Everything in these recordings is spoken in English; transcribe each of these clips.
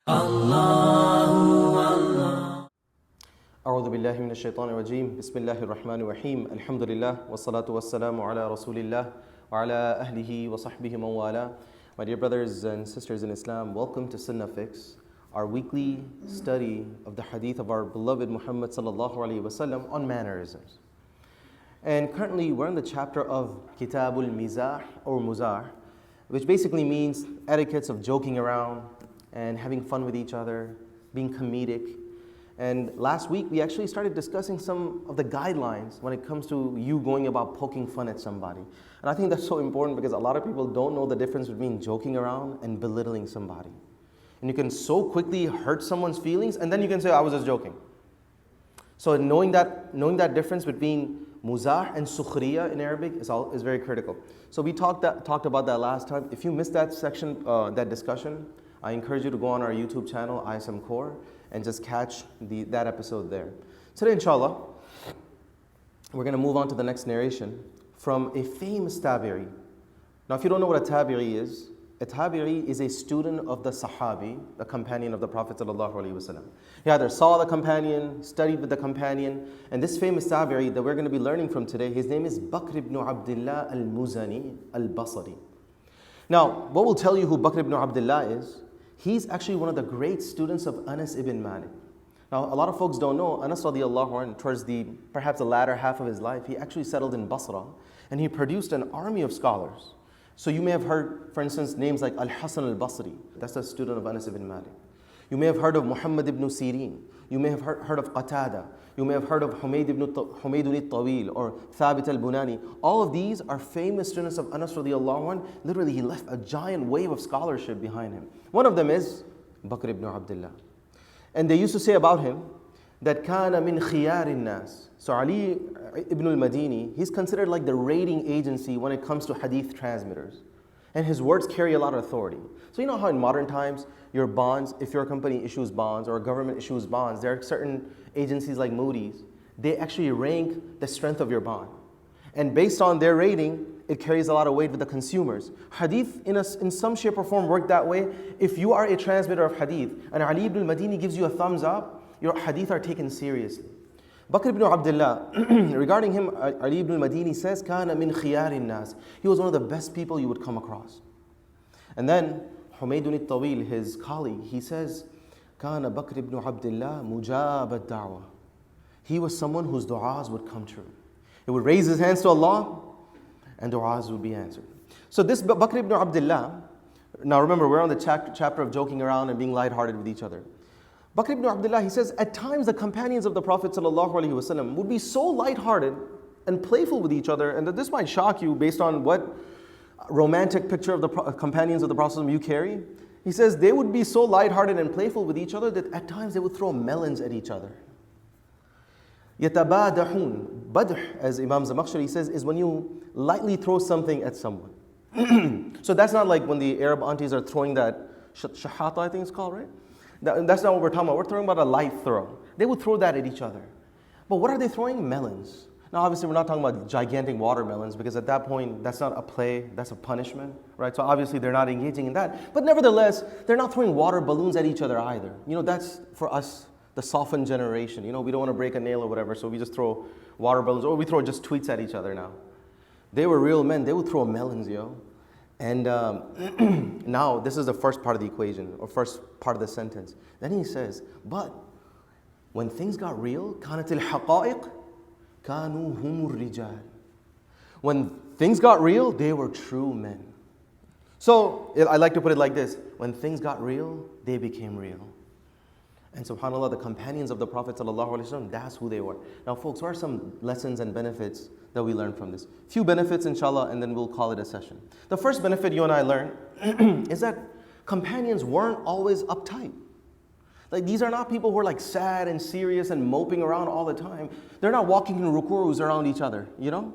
أعوذ بالله من الشيطان الرجيم بسم الله الرحمن الرحيم الحمد لله والصلاة والسلام على رسول الله وعلى أهله وصحبه من والاه. My dear brothers and sisters in Islam, welcome to Sunnah Fix, our weekly study of the hadith of our beloved Muhammad sallallahu alaihi wasallam on mannerisms. And currently we're in the chapter of Kitabul Mizah or Muzah, which basically means etiquettes of joking around and having fun with each other, being comedic. And last week, we actually started discussing some of the guidelines when it comes to you going about poking fun at somebody. And I think that's so important because a lot of people don't know the difference between joking around and belittling somebody. And you can so quickly hurt someone's feelings, and then you can say, I was just joking. So knowing that difference between muzah and sukhriya in Arabic is very critical. So we talked about that last time. If you missed that section, that discussion, I encourage you to go on our YouTube channel, ISM Core, and just catch that episode there. Today, inshallah, we're going to move on to the next narration from a famous tabi'i. Now, if you don't know what a tabi'i is a student of the Sahabi, the companion of the Prophet ﷺ. He either saw the companion, studied with the companion, and this famous tabi'i that we're going to be learning from today, his name is Bakr ibn Abdullah al-Muzani al-Basri. Now, what will tell you who Bakr ibn Abdullah is? He's actually one of the great students of Anas ibn Malik. Now, a lot of folks don't know, Anas radiallahu anhu, towards perhaps the latter half of his life, he actually settled in Basra, and he produced an army of scholars. So you may have heard, for instance, names like Al-Hasan al-Basri, that's a student of Anas ibn Malik. You may have heard of Muhammad ibn Sirin. You may have heard of Qatada. You may have heard of Humaydun al-Tawil or Thabit al-Bunani. All of these are famous students of Anas radiallahu anhu. Literally, he left a giant wave of scholarship behind him. One of them is Bakr ibn Abdullah. And they used to say about him that kana min khiyarin nas. So Ali ibn al-Madini, he's considered like the rating agency when it comes to hadith transmitters. And his words carry a lot of authority. So you know how in modern times, your bonds, if your company issues bonds or a government issues bonds, there are certain agencies like Moody's, they actually rank the strength of your bond. And based on their rating, it carries a lot of weight with the consumers. Hadith in some shape or form work that way. If you are a transmitter of hadith and Ali ibn al-Madini gives you a thumbs up, your hadith are taken seriously. Bakr ibn Abdullah, regarding him, Ali ibn al-Madini says, Kana min khiyarin nas. He was one of the best people you would come across. And then Humaydun al-Tawil, his colleague, he says, Kana Bakr ibn Abdullah mujab ad-da'wah. He was someone whose du'as would come true. He would raise his hands to Allah and du'as would be answered. So this Bakr ibn Abdullah, now remember we're on the chapter of joking around and being lighthearted with each other. Bakr ibn Abdullah, he says, at times the companions of the Prophet ﷺ would be so lighthearted and playful with each other, and that this might shock you based on what romantic picture of the companions of the Prophet you carry. He says they would be so lighthearted and playful with each other that at times they would throw melons at each other. Yatabadahun. Badh, as Imam Zamakhshari says, is when you lightly throw something at someone. So that's not like when the Arab aunties are throwing that shahata, I think it's called, right? That's not what we're talking about. We're talking about a light throw. They would throw that at each other. But what are they throwing? Melons. Now, obviously, we're not talking about gigantic watermelons because at that point, that's not a play, that's a punishment, right? So obviously, they're not engaging in that. But nevertheless, they're not throwing water balloons at each other either. You know, that's for us, the softened generation. You know, we don't want to break a nail or whatever, so we just throw water balloons, or we throw just tweets at each other now. They were real men. They would throw melons, yo. And now, this is the first part of the equation, or first part of the sentence. Then he says, but when things got real, كانت الحقائق كانوا هم الرجال. When things got real, they were true men. So, I like to put it like this. When things got real, they became real. And subhanAllah, the companions of the Prophet ﷺ, that's who they were. Now folks, what are some lessons and benefits that we learn from this? Few benefits inshallah, and then we'll call it a session. The first benefit you and I learned is that companions weren't always uptight. Like these are not people who are like sad and serious and moping around all the time. They're not walking in rukus around each other, you know?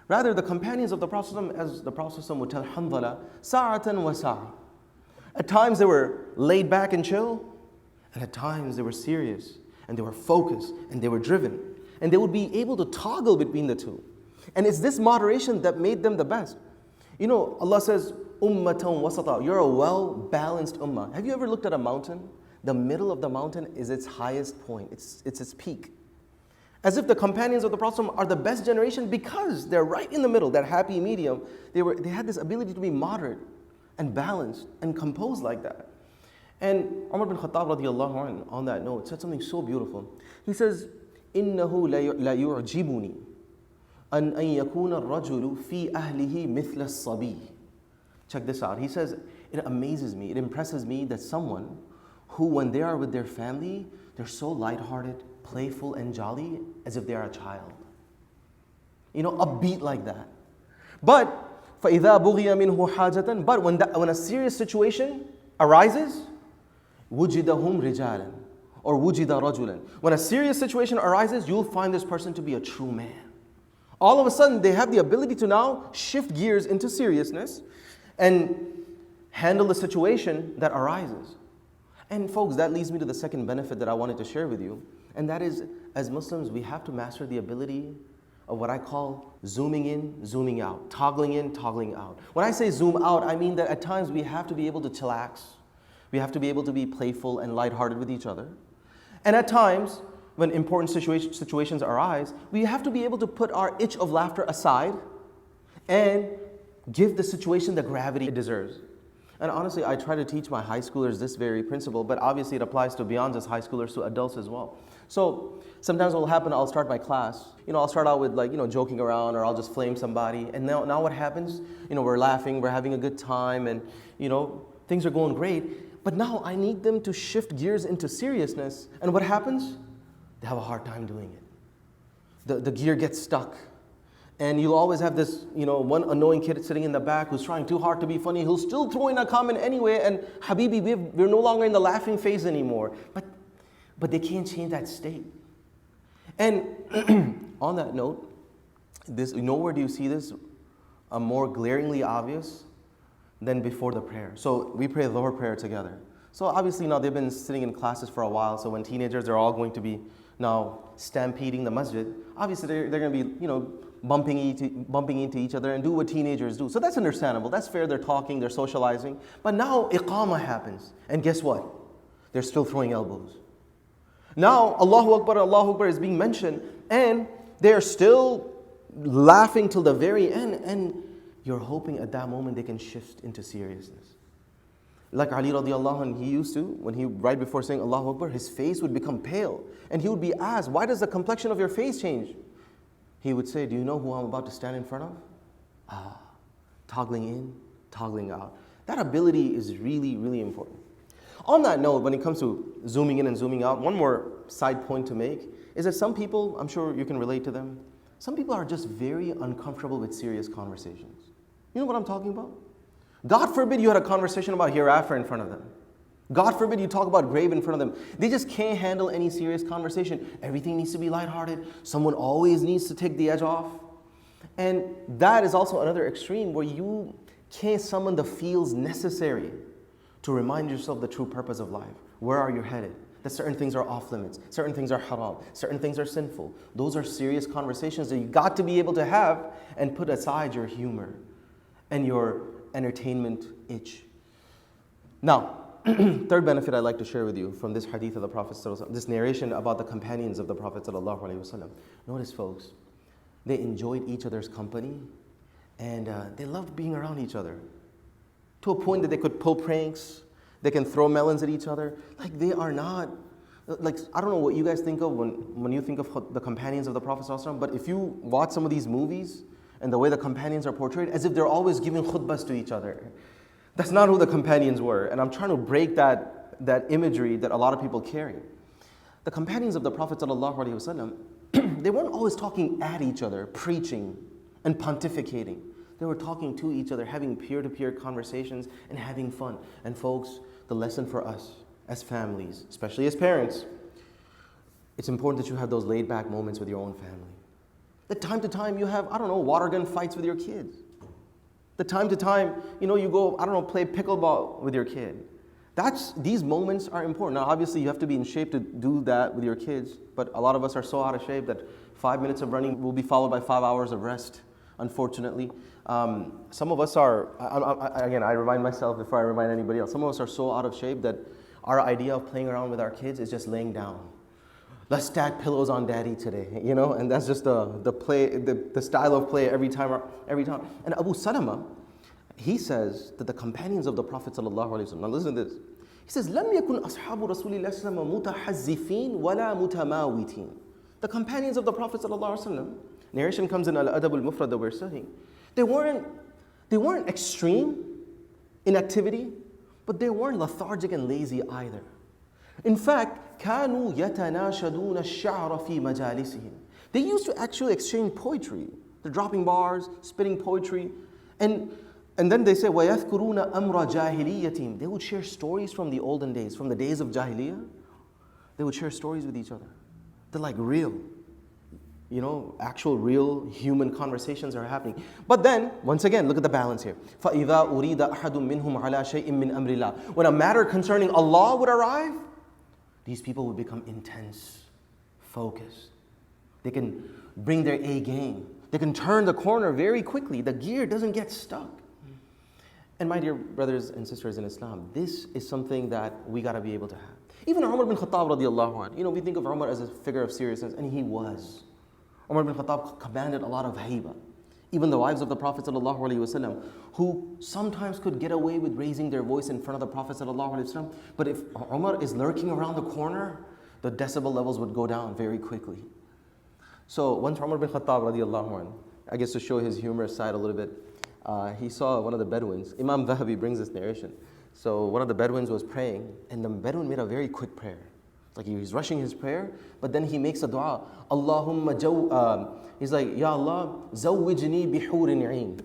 Rather, the companions of the Prophet ﷺ, as the Prophet ﷺ would tell Hamza, sa'atan wa sa'a. At times they were laid back and chill, and at times they were serious, and they were focused, and they were driven. And they would be able to toggle between the two. And it's this moderation that made them the best. You know, Allah says, ummatan wasata, you're a well-balanced ummah. Have you ever looked at a mountain? the middle of the mountain is its highest point. It's its peak. As if the companions of the Prophet are the best generation because they're right in the middle, that happy medium. They had this ability to be moderate and balanced and composed like that. And Umar bin Khattab radiallahu anhu, on that note, said something so beautiful. He says, إِنَّهُ لَا يُعْجِبُنِي أَنْ يَكُونَ الرَّجُلُ فِي أَهْلِهِ مِثْلَ الصَّبِيِّ. Check this out. He says, it amazes me, it impresses me that someone who, when they are with their family, they're so lighthearted, playful, and jolly as if they are a child. You know, upbeat like that. But فَإِذَا بُغِيَ مِنْهُ حَاجَةً. But when a serious situation arises, وُجِدَهُمْ رِجَالًا or وُجِدَ رَجُلًا. When a serious situation arises, you'll find this person to be a true man. All of a sudden, they have the ability to now shift gears into seriousness and handle the situation that arises. And folks, that leads me to the second benefit that I wanted to share with you. And that is, as Muslims, we have to master the ability of what I call zooming in, zooming out, toggling in, toggling out. When I say zoom out, I mean that at times we have to be able to chillax. We have to be able to be playful and lighthearted with each other. And at times, when important situations arise, we have to be able to put our itch of laughter aside and give the situation the gravity it deserves. And honestly, I try to teach my high schoolers this very principle, but obviously it applies to beyond just high schoolers, to adults as well. So sometimes what will happen, I'll start my class, I'll start out with joking around, or I'll just flame somebody. And now what happens, we're laughing, we're having a good time, and things are going great. But now I need them to shift gears into seriousness. And what happens? They have a hard time doing it. The gear gets stuck. And you'll always have this, one annoying kid sitting in the back who's trying too hard to be funny. He'll still throw in a comment anyway, and Habibi, we're no longer in the laughing phase anymore. But they can't change that state. And on that note, nowhere do you see this more glaringly obvious than before the prayer. So we pray the Dhuhr prayer together. So obviously now they've been sitting in classes for a while, so when teenagers are all going to be now stampeding the masjid, obviously they're going to be, bumping into each other and do what teenagers do. So that's understandable, that's fair, they're talking, they're socializing. But now iqamah happens, and guess what? They're still throwing elbows. Now Allahu Akbar is being mentioned, and they're still laughing till the very end, and you're hoping at that moment they can shift into seriousness. Like Ali radiallahu anh, he used to, right before saying Allahu Akbar, his face would become pale. And he would be asked, why does the complexion of your face change? He would say, do you know who I'm about to stand in front of? Toggling in, toggling out. That ability is really, really important. On that note, when it comes to zooming in and zooming out, one more side point to make is that some people, I'm sure you can relate to them, some people are just very uncomfortable with serious conversations. You know what I'm talking about? God forbid you had a conversation about hereafter in front of them. God forbid you talk about grave in front of them. They just can't handle any serious conversation. Everything needs to be lighthearted. Someone always needs to take the edge off. And that is also another extreme where you can't summon the feels necessary to remind yourself the true purpose of life. Where are you headed? That certain things are off limits, certain things are haram, certain things are sinful. Those are serious conversations that you got to be able to have and put aside your humor and your entertainment itch. Now, third benefit I'd like to share with you from this hadith of the Prophet, this narration about the companions of the Prophet. Notice, folks, they enjoyed each other's company and they loved being around each other to a point that they could pull pranks, they can throw melons at each other. Like they are not, I don't know what you guys think of when you think of the companions of the Prophet, but if you watch some of these movies and the way the companions are portrayed, as if they're always giving khutbahs to each other. That's not who the companions were, and I'm trying to break that imagery that a lot of people carry. The companions of the Prophet ﷺ, they weren't always talking at each other, preaching and pontificating. They were talking to each other, having peer-to-peer conversations and having fun. And folks, the lesson for us as families, especially as parents, it's important that you have those laid-back moments with your own family. The time to time you have, water gun fights with your kids. The time to time, you go, play pickleball with your kid. These moments are important. Now, obviously, you have to be in shape to do that with your kids, but a lot of us are so out of shape that 5 minutes of running will be followed by 5 hours of rest, unfortunately. Some of us are, again, I remind myself before I remind anybody else, some of us are so out of shape that Our idea of playing around with our kids is just laying down. Let's stack pillows on daddy today, you know, and that's just the style of play every time. And Abu Salama, he says that the companions of the Prophet ﷺ, now listen to this. He says, لم يكن أصحاب رسول الله صلى الله عليه وسلم متحزفين ولا متماوتين. The companions of the Prophet ﷺ, narration comes in Al-Adab Al-Mufrad that we're studying. They weren't extreme in activity, but they weren't lethargic and lazy either. In fact, كانوا يتناشدون الشعر في مجالسهم. They used to actually exchange poetry. They're dropping bars, spitting poetry, and then they say وَيَذْكُرُونَ أَمْرَ جَاهِلِيَّتِهِمْ. They would share stories from the olden days, from the days of Jahiliyyah. They would share stories with each other. They're like real, you know, actual real human conversations are happening. But then, once again, look at the balance here. فَإِذَا أُرِيدَ أَحَدٌ مِّنْهُمْ عَلَى شَيْءٍ مِّنْ أَمْرِ اللَّهِ. When a matter concerning Allah would arrive, these people would become intense, focused. They can bring their A game. They can turn the corner very quickly. The gear doesn't get stuck. And my dear brothers and sisters in Islam, this is something that we got to be able to have. Even Umar bin Khattab radiallahu anhu, you know, we think of Umar as a figure of seriousness, and he was. Umar bin Khattab commanded a lot of haiba. Even the wives of the Prophet sallallahu alaihi wasallam, who sometimes could get away with raising their voice in front of the Prophet sallallahu alaihi wasallam, but if Umar is lurking around the corner, the decibel levels would go down very quickly. So once Umar bin Khattab radiallahu anhu, I guess to show his humorous side a little bit, he saw one of the Bedouins. Imam Dhahabi brings this narration. So one of the Bedouins was praying, and the Bedouin made a very quick prayer. Like he was rushing his prayer, but then he makes a dua. Allahumma he's like, Ya Allah, zawwijni bihurin 'ain.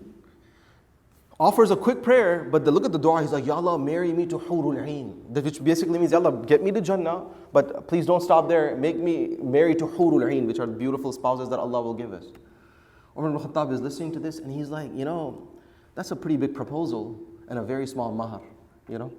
Offers a quick prayer, but look at the dua. He's like, Ya Allah, marry me to hurul 'ain. Which basically means, Ya Allah, get me to Jannah, but please don't stop there. Make me marry to hurul 'ain, which are the beautiful spouses that Allah will give us. Umar ibn Khattab is listening to this, and he's like, you know, that's a pretty big proposal and a very small mahar, you know.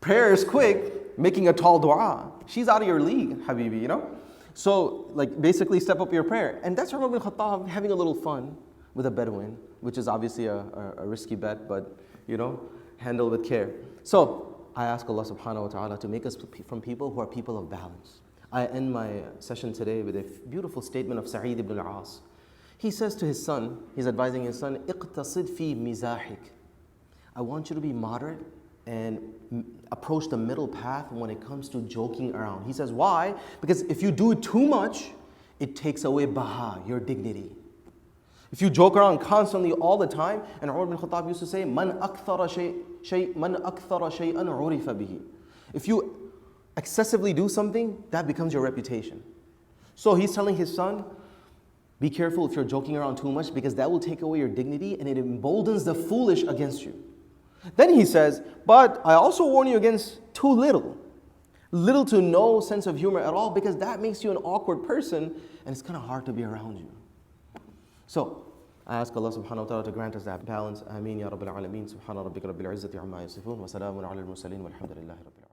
Prayer is quick, making a tall dua. She's out of your league, Habibi, you know. So, like, basically step up your prayer. And that's Umar ibn Khattab having a little fun with a Bedouin, which is obviously a risky bet, but, you know, handle with care. So, I ask Allah subhanahu wa ta'ala to make us from people who are people of balance. I end my session today with a beautiful statement of Sa'id ibn al-As. He says to his son, he's advising his son, اقتصد في مزاحك. I want you to be moderate and approach the middle path when it comes to joking around. He says, why? Because if you do it too much, it takes away baha, your dignity. If you joke around constantly all the time, and Umar bin Khattab used to say, man akthara shay'an urifa bihi. If you excessively do something, that becomes your reputation. So he's telling his son, be careful if you're joking around too much, because that will take away your dignity and it emboldens the foolish against you. Then he says, but I also warn you against too little. Little to no sense of humor at all, because that makes you an awkward person and it's kind of hard to be around you. So, I ask Allah subhanahu wa ta'ala to grant us that balance. Ameen ya Rabbil Alameen. Subhana rabbika rabbil izzati amma yasifun. Wa salamun ala al-mursaleen. Walhamdulillahi rabbil alameen.